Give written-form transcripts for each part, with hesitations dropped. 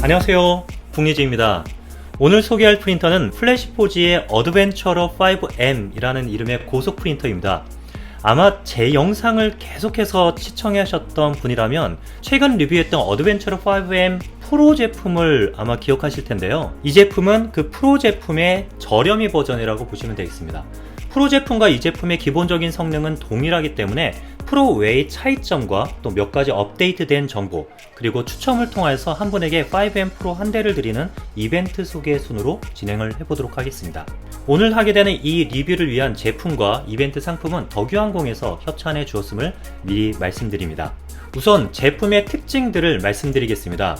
안녕하세요, 국리지입니다. 오늘 소개할 프린터는 플래시포지의 어드벤처러 5M 이라는 이름의 고속 프린터입니다. 아마 제 영상을 계속해서 시청해 하셨던 분이라면 최근 리뷰했던 어드벤처러 5M 프로 제품을 아마 기억하실 텐데요. 이 제품은 그 프로 제품의 저렴이 버전이라고 보시면 되겠습니다. 프로 제품과 이 제품의 기본적인 성능은 동일하기 때문에 프로 외의 차이점과 또 몇 가지 업데이트된 정보, 그리고 추첨을 통해서 한 분에게 5M 프로 한 대를 드리는 이벤트 소개 순으로 진행을 해보도록 하겠습니다. 오늘 하게 되는 이 리뷰를 위한 제품과 이벤트 상품은 덕유항공에서 협찬해 주었음을 미리 말씀드립니다. 우선 제품의 특징들을 말씀드리겠습니다.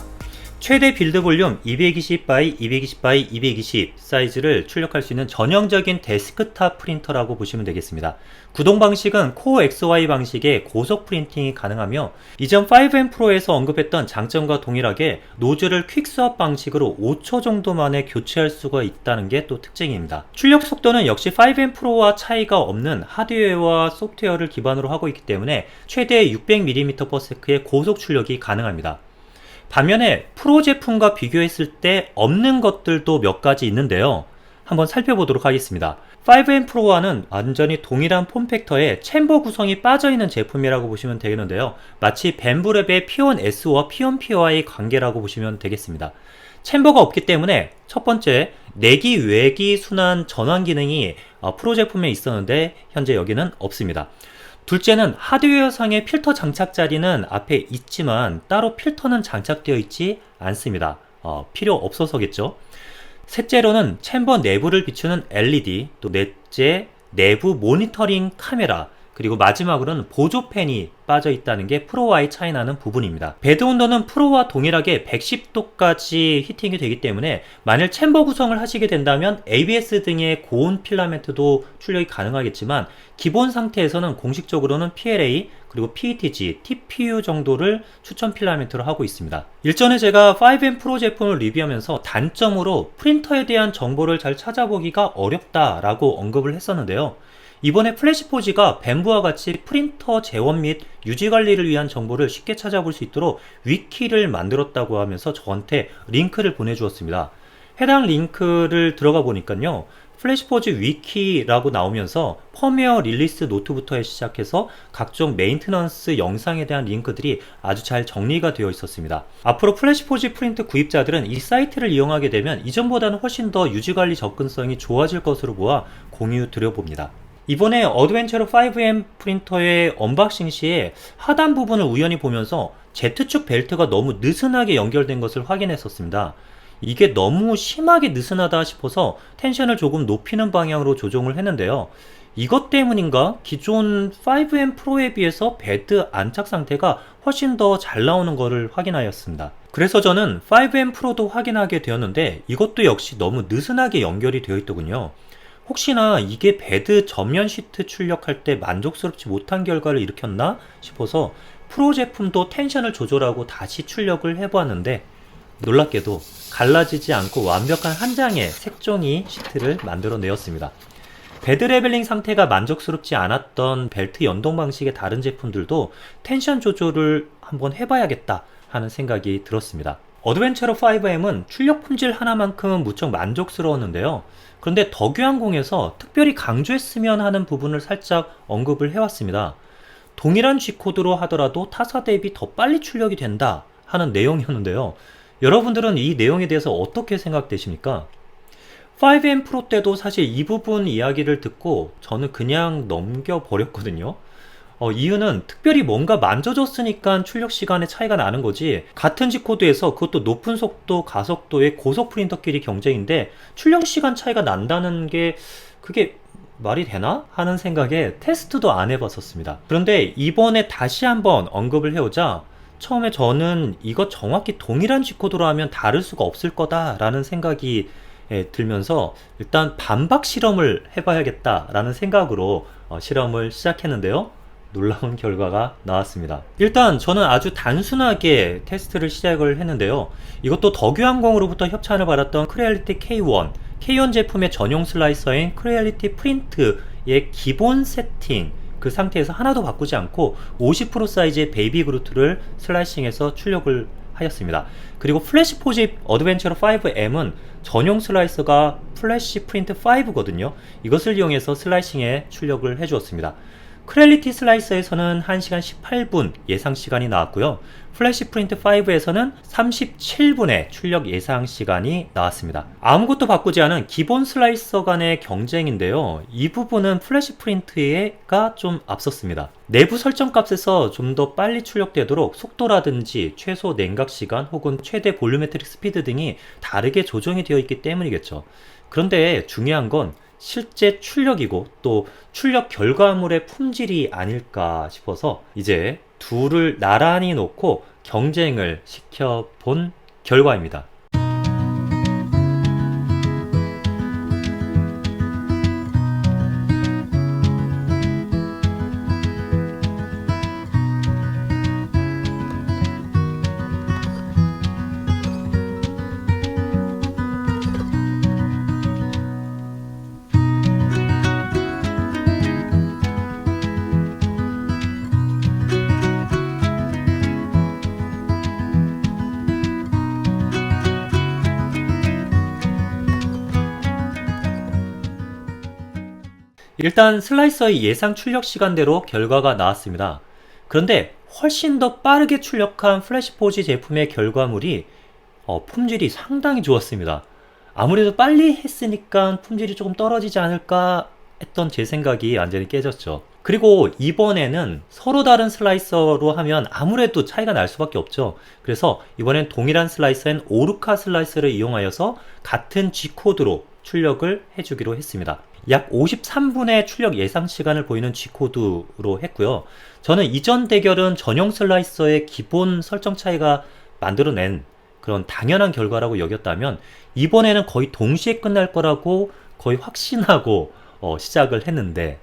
최대 빌드 볼륨 220x220x220 사이즈를 출력할 수 있는 전형적인 데스크탑 프린터라고 보시면 되겠습니다. 구동 방식은 코어 XY 방식의 고속 프린팅이 가능하며 이전 5M 프로에서 언급했던 장점과 동일하게 노즐을 퀵스왑 방식으로 5초 정도 만에 교체할 수가 있다는 게 또 특징입니다. 출력 속도는 역시 5M 프로와 차이가 없는 하드웨어와 소프트웨어를 기반으로 하고 있기 때문에 최대 600mm/s의 고속 출력이 가능합니다. 반면에 프로 제품과 비교했을 때 없는 것들도 몇 가지 있는데요. 한번 살펴보도록 하겠습니다. 5M 프로와는 완전히 동일한 폼팩터에 챔버 구성이 빠져있는 제품이라고 보시면 되겠는데요. 마치 벤브랩의 P1S와 P1P와의 관계라고 보시면 되겠습니다. 챔버가 없기 때문에 첫 번째, 내기 외기 순환 전환 기능이 프로 제품에 있었는데 현재 여기는 없습니다. 둘째는 하드웨어상의 필터 장착 자리는 앞에 있지만 따로 필터는 장착되어 있지 않습니다. 필요 없어서겠죠. 셋째로는 챔버 내부를 비추는 LED, 또 넷째 내부 모니터링 카메라, 그리고 마지막으로는 보조팬이 빠져 있다는 게 프로와의 차이 나는 부분입니다. 베드 온도는 프로와 동일하게 110도까지 히팅이 되기 때문에 만일 챔버 구성을 하시게 된다면 ABS 등의 고온 필라멘트도 출력이 가능하겠지만 기본 상태에서는 공식적으로는 PLA 그리고 PETG, TPU 정도를 추천 필라멘트로 하고 있습니다. 일전에 제가 5M 프로 제품을 리뷰하면서 단점으로 프린터에 대한 정보를 잘 찾아보기가 어렵다라고 언급을 했었는데요. 이번에 플래시포지가 벤브와 같이 프린터 재원 및 유지 관리를 위한 정보를 쉽게 찾아볼 수 있도록 위키를 만들었다고 하면서 저한테 링크를 보내주었습니다. 해당 링크를 들어가 보니까요, 플래시포지 위키라고 나오면서 펌웨어 릴리스 노트부터 시작해서 각종 메인테넌스 영상에 대한 링크들이 아주 잘 정리가 되어 있었습니다. 앞으로 플래시포지 프린트 구입자들은 이 사이트를 이용하게 되면 이전보다는 훨씬 더 유지관리 접근성이 좋아질 것으로 보아 공유 드려봅니다. 이번에 어드벤처러 5M 프린터의 언박싱 시에 하단 부분을 우연히 보면서 Z축 벨트가 너무 느슨하게 연결된 것을 확인했었습니다. 이게 너무 심하게 느슨하다 싶어서 텐션을 조금 높이는 방향으로 조정을 했는데요. 이것 때문인가 기존 5M 프로에 비해서 베드 안착 상태가 훨씬 더 잘 나오는 것을 확인하였습니다. 그래서 저는 5M 프로도 확인하게 되었는데 이것도 역시 너무 느슨하게 연결이 되어 있더군요. 혹시나 이게 베드 전면 시트 출력할 때 만족스럽지 못한 결과를 일으켰나 싶어서 프로 제품도 텐션을 조절하고 다시 출력을 해보았는데 놀랍게도 갈라지지 않고 완벽한 한 장의 색종이 시트를 만들어 내었습니다. 베드 레벨링 상태가 만족스럽지 않았던 벨트 연동 방식의 다른 제품들도 텐션 조절을 한번 해봐야겠다 하는 생각이 들었습니다. 어드벤처러 5M은 출력 품질 하나만큼은 무척 만족스러웠는데요. 그런데 덕유항공에서 특별히 강조했으면 하는 부분을 살짝 언급을 해왔습니다. 동일한 G코드로 하더라도 타사 대비 더 빨리 출력이 된다 하는 내용이었는데요. 여러분들은 이 내용에 대해서 어떻게 생각되십니까? 5M 프로 때도 사실 이 부분 이야기를 듣고 저는 그냥 넘겨버렸거든요. 이유는 특별히 뭔가 만져졌으니까 출력 시간에 차이가 나는 거지, 같은 G코드에서 그것도 높은 속도, 가속도의 고속 프린터끼리 경쟁인데 출력 시간 차이가 난다는 게 그게 말이 되나? 하는 생각에 테스트도 안 해봤었습니다. 그런데 이번에 다시 한번 언급을 해오자 처음에 저는 이거 정확히 동일한 G코드로 하면 다를 수가 없을 거다라는 생각이 들면서 일단 반박 실험을 해봐야겠다라는 생각으로 실험을 시작했는데요. 놀라운 결과가 나왔습니다. 일단 저는 아주 단순하게 테스트를 시작을 했는데요. 이것도 덕유항공으로부터 협찬을 받았던 크레얼리티 K1 제품의 전용 슬라이서인 크레얼리티 프린트의 기본 세팅 그 상태에서 하나도 바꾸지 않고 50% 사이즈의 베이비 그루트를 슬라이싱해서 출력을 하였습니다. 그리고 플래시 포지 어드벤처러 5M은 전용 슬라이서가 플래시 프린트 5거든요. 이것을 이용해서 슬라이싱에 출력을 해주었습니다. 크렐리티 슬라이서에서는 1시간 18분 예상 시간이 나왔고요. 플래시 프린트 5에서는 37분의 출력 예상 시간이 나왔습니다. 아무것도 바꾸지 않은 기본 슬라이서 간의 경쟁인데요. 이 부분은 플래시 프린트가 좀 앞섰습니다. 내부 설정 값에서 좀 더 빨리 출력되도록 속도라든지 최소 냉각 시간 혹은 최대 볼륨메트릭 스피드 등이 다르게 조정이 되어 있기 때문이겠죠. 그런데 중요한 건 실제 출력이고 또 출력 결과물의 품질이 아닐까 싶어서 이제 둘을 나란히 놓고 경쟁을 시켜본 결과입니다. 일단 슬라이서의 예상 출력 시간대로 결과가 나왔습니다. 그런데 훨씬 더 빠르게 출력한 플래시포지 제품의 결과물이 품질이 상당히 좋았습니다. 아무래도 빨리 했으니까 품질이 조금 떨어지지 않을까 했던 제 생각이 완전히 깨졌죠. 그리고 이번에는 서로 다른 슬라이서로 하면 아무래도 차이가 날 수밖에 없죠. 그래서 이번엔 동일한 슬라이서인 오르카 슬라이서를 이용하여서 같은 G코드로 출력을 해주기로 했습니다. 약 53분의 출력 예상 시간을 보이는 G코드로 했고요. 저는 이전 대결은 전용 슬라이서의 기본 설정 차이가 만들어낸 그런 당연한 결과라고 여겼다면 이번에는 거의 동시에 끝날 거라고 거의 확신하고 시작을 했는데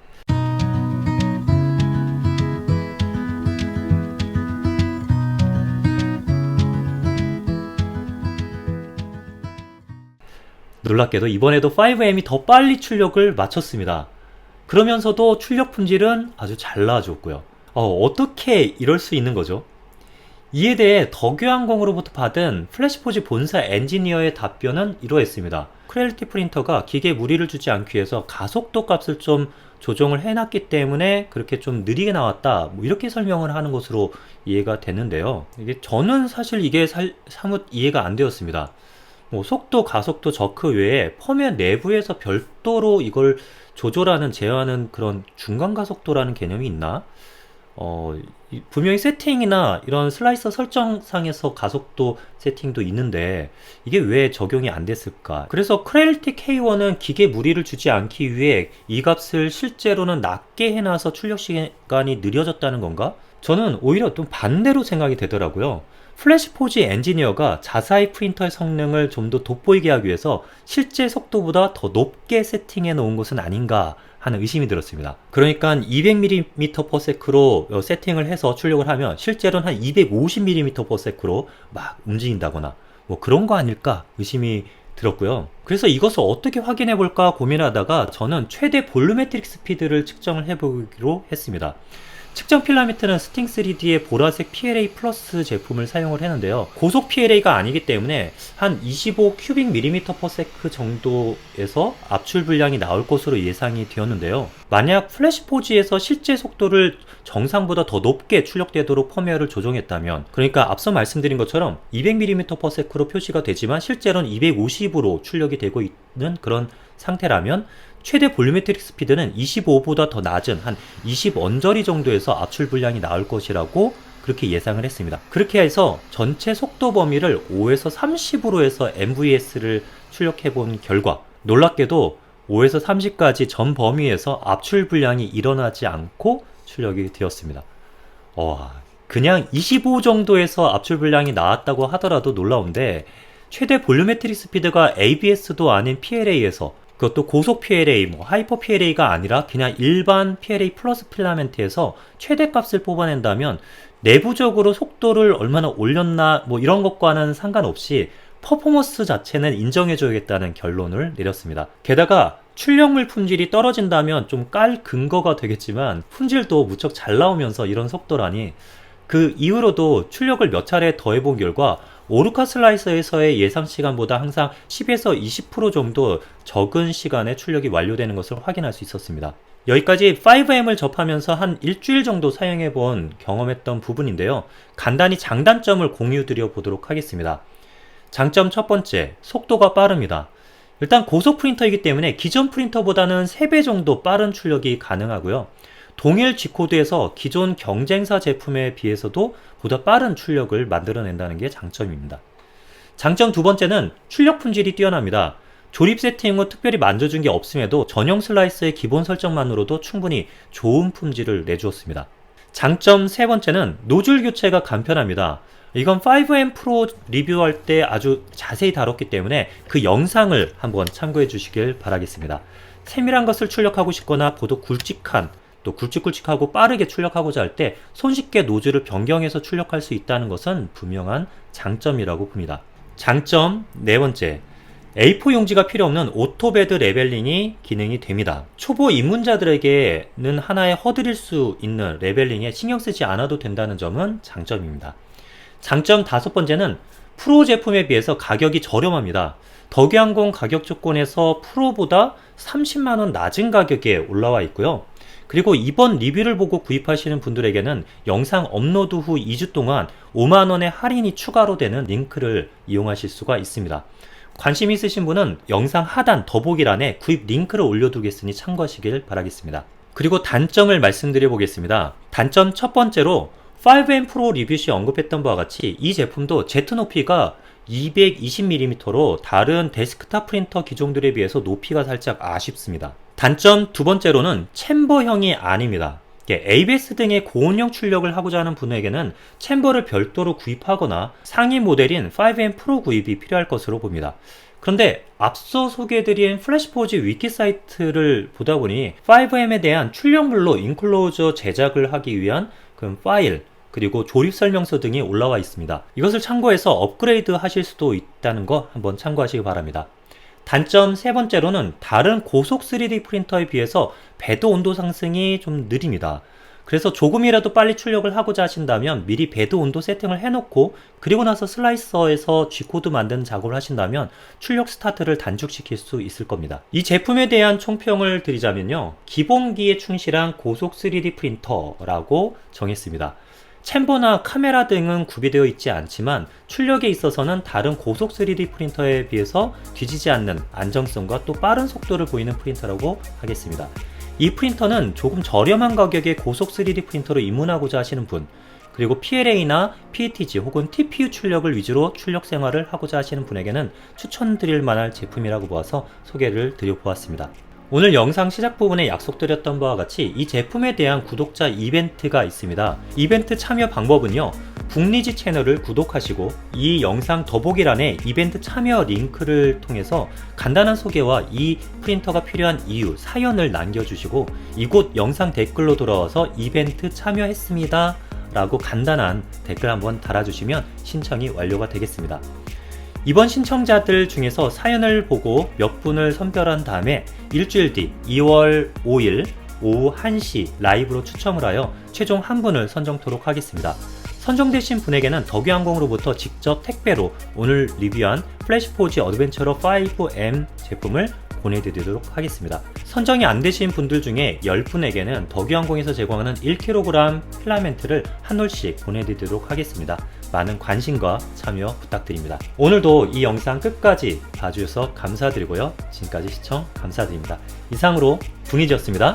놀랍게도 이번에도 5M이 더 빨리 출력을 마쳤습니다. 그러면서도 출력 품질은 아주 잘 나와줬고요. 어떻게 이럴 수 있는 거죠? 이에 대해 덕유항공으로부터 받은 플래시포지 본사 엔지니어의 답변은 이러했습니다. 크레얼리티 프린터가 기계에 무리를 주지 않기 위해서 가속도 값을 좀 조정을 해놨기 때문에 그렇게 좀 느리게 나왔다, 뭐 이렇게 설명을 하는 것으로 이해가 됐는데요. 저는 사실 이게 사뭇 이해가 안 되었습니다. 속도, 가속도, 저크 외에 펌웨어 내부에서 별도로 이걸 조절하는, 제어하는 그런 중간 가속도라는 개념이 있나? 분명히 세팅이나 이런 슬라이서 설정상에서 가속도 세팅도 있는데 이게 왜 적용이 안 됐을까? 그래서 크레얼리티 K1은 기계 무리를 주지 않기 위해 이 값을 실제로는 낮게 해놔서 출력 시간이 느려졌다는 건가? 저는 오히려 좀 반대로 생각이 되더라고요. 플래시포지 엔지니어가 자사의 프린터의 성능을 좀 더 돋보이게 하기 위해서 실제 속도보다 더 높게 세팅해 놓은 것은 아닌가 하는 의심이 들었습니다. 그러니까 200mm/s로 세팅을 해서 출력을 하면 실제로는 한 250mm/s로 막 움직인다거나 뭐 그런 거 아닐까 의심이 들었고요. 그래서 이것을 어떻게 확인해 볼까 고민하다가 저는 최대 볼륨메트릭 스피드를 측정을 해보기로 했습니다. 측정 필라미트는 스팅3D의 보라색 PLA 플러스 제품을 사용을 했는데요. 고속 PLA가 아니기 때문에 한 25 큐빅 mm/s 정도에서 압출 분량이 나올 것으로 예상이 되었는데요. 만약 플래시포지에서 실제 속도를 정상보다 더 높게 출력되도록 펌웨어를 조정했다면, 그러니까 앞서 말씀드린 것처럼 200mm/s로 표시가 되지만 실제로는 250으로 출력이 되고 있는 그런 상태라면 최대 볼륨메트릭 스피드는 25보다 더 낮은 한 20 언저리 정도에서 압출 분량이 나올 것이라고 그렇게 예상을 했습니다. 그렇게 해서 전체 속도 범위를 5에서 30으로 해서 MVS를 출력해 본 결과 놀랍게도 5에서 30까지 전 범위에서 압출 분량이 일어나지 않고 출력이 되었습니다. 그냥 25 정도에서 압출 분량이 나왔다고 하더라도 놀라운데 최대 볼륨메트릭 스피드가 ABS도 아닌 PLA에서 그것도 고속 PLA, 하이퍼 PLA가 아니라 그냥 일반 PLA 플러스 필라멘트에서 최대값을 뽑아낸다면 내부적으로 속도를 얼마나 올렸나 이런 것과는 상관없이 퍼포먼스 자체는 인정해줘야겠다는 결론을 내렸습니다. 게다가 출력물 품질이 떨어진다면 좀 깔 근거가 되겠지만 품질도 무척 잘 나오면서 이런 속도라니, 그 이후로도 출력을 몇 차례 더해본 결과 오르카 슬라이서에서의 예상 시간보다 항상 10에서 20% 정도 적은 시간에 출력이 완료되는 것을 확인할 수 있었습니다. 여기까지 5M을 접하면서 한 일주일 정도 사용해본 경험했던 부분인데요. 간단히 장단점을 공유드려 보도록 하겠습니다. 장점 첫 번째, 속도가 빠릅니다. 일단 고속 프린터이기 때문에 기존 프린터보다는 3배 정도 빠른 출력이 가능하고요. 동일 G코드에서 기존 경쟁사 제품에 비해서도 보다 빠른 출력을 만들어낸다는 게 장점입니다. 장점 두 번째는 출력 품질이 뛰어납니다. 조립 세팅 후 특별히 만져준 게 없음에도 전용 슬라이스의 기본 설정만으로도 충분히 좋은 품질을 내주었습니다. 장점 세 번째는 노즐 교체가 간편합니다. 이건 5M 프로 리뷰할 때 아주 자세히 다뤘기 때문에 그 영상을 한번 참고해 주시길 바라겠습니다. 세밀한 것을 출력하고 싶거나 보다 굵직한, 또 굵직굵직하고 빠르게 출력하고자 할 때 손쉽게 노즐을 변경해서 출력할 수 있다는 것은 분명한 장점이라고 봅니다. 장점 네 번째, A4 용지가 필요 없는 오토베드 레벨링이 기능이 됩니다. 초보 입문자들에게는 하나의 허들일 수 있는 레벨링에 신경 쓰지 않아도 된다는 점은 장점입니다. 장점 다섯 번째는 프로 제품에 비해서 가격이 저렴합니다. 덕유항공 가격 조건에서 프로보다 30만원 낮은 가격에 올라와 있고요. 그리고 이번 리뷰를 보고 구입하시는 분들에게는 영상 업로드 후 2주 동안 5만원의 할인이 추가로 되는 링크를 이용하실 수가 있습니다. 관심 있으신 분은 영상 하단 더보기란에 구입 링크를 올려두겠으니 참고하시길 바라겠습니다. 그리고 단점을 말씀드려 보겠습니다. 단점 첫 번째로 5M 프로 리뷰 시 언급했던 바와 같이 이 제품도 Z 높이가 220mm로 다른 데스크탑 프린터 기종들에 비해서 높이가 살짝 아쉽습니다. 단점 두 번째로는 챔버형이 아닙니다. ABS 등의 고온형 출력을 하고자 하는 분에게는 챔버를 별도로 구입하거나 상위 모델인 5M 프로 구입이 필요할 것으로 봅니다. 그런데 앞서 소개해드린 플래시포지 위키 사이트를 보다 보니 5M에 대한 출력물로 인클로저 제작을 하기 위한 그 파일, 그리고 조립 설명서 등이 올라와 있습니다. 이것을 참고해서 업그레이드 하실 수도 있다는 거 한번 참고하시기 바랍니다. 단점 세 번째로는 다른 고속 3D 프린터에 비해서 배드 온도 상승이 좀 느립니다. 그래서 조금이라도 빨리 출력을 하고자 하신다면 미리 배드 온도 세팅을 해놓고 그리고 나서 슬라이서에서 G코드 만드는 작업을 하신다면 출력 스타트를 단축시킬 수 있을 겁니다. 이 제품에 대한 총평을 드리자면요, 기본기에 충실한 고속 3D 프린터라고 정했습니다. 챔버나 카메라 등은 구비되어 있지 않지만 출력에 있어서는 다른 고속 3D 프린터에 비해서 뒤지지 않는 안정성과 또 빠른 속도를 보이는 프린터라고 하겠습니다. 이 프린터는 조금 저렴한 가격의 고속 3D 프린터로 입문하고자 하시는 분, 그리고 PLA나 PETG 혹은 TPU 출력을 위주로 출력 생활을 하고자 하시는 분에게는 추천드릴 만한 제품이라고 보아서 소개를 드려보았습니다. 오늘 영상 시작 부분에 약속드렸던 바와 같이 이 제품에 대한 구독자 이벤트가 있습니다. 이벤트 참여 방법은요, 북리지 채널을 구독하시고 이 영상 더보기란에 이벤트 참여 링크를 통해서 간단한 소개와 이 프린터가 필요한 이유, 사연을 남겨주시고 이곳 영상 댓글로 돌아와서 이벤트 참여했습니다 라고 간단한 댓글 한번 달아주시면 신청이 완료가 되겠습니다. 이번 신청자들 중에서 사연을 보고 몇 분을 선별한 다음에 일주일 뒤 2월 5일 오후 1시 라이브로 추첨을 하여 최종 한 분을 선정토록 하겠습니다. 선정되신 분에게는 덕유항공으로부터 직접 택배로 오늘 리뷰한 플래시포지 어드벤처러 5M 제품을 보내드리도록 하겠습니다. 선정이 안 되신 분들 중에 10분에게는 덕유항공에서 제공하는 1kg 필라멘트를 한 롤씩 보내드리도록 하겠습니다. 많은 관심과 참여 부탁드립니다. 오늘도 이 영상 끝까지 봐주셔서 감사드리고요. 지금까지 시청 감사드립니다. 이상으로 붕이지였습니다.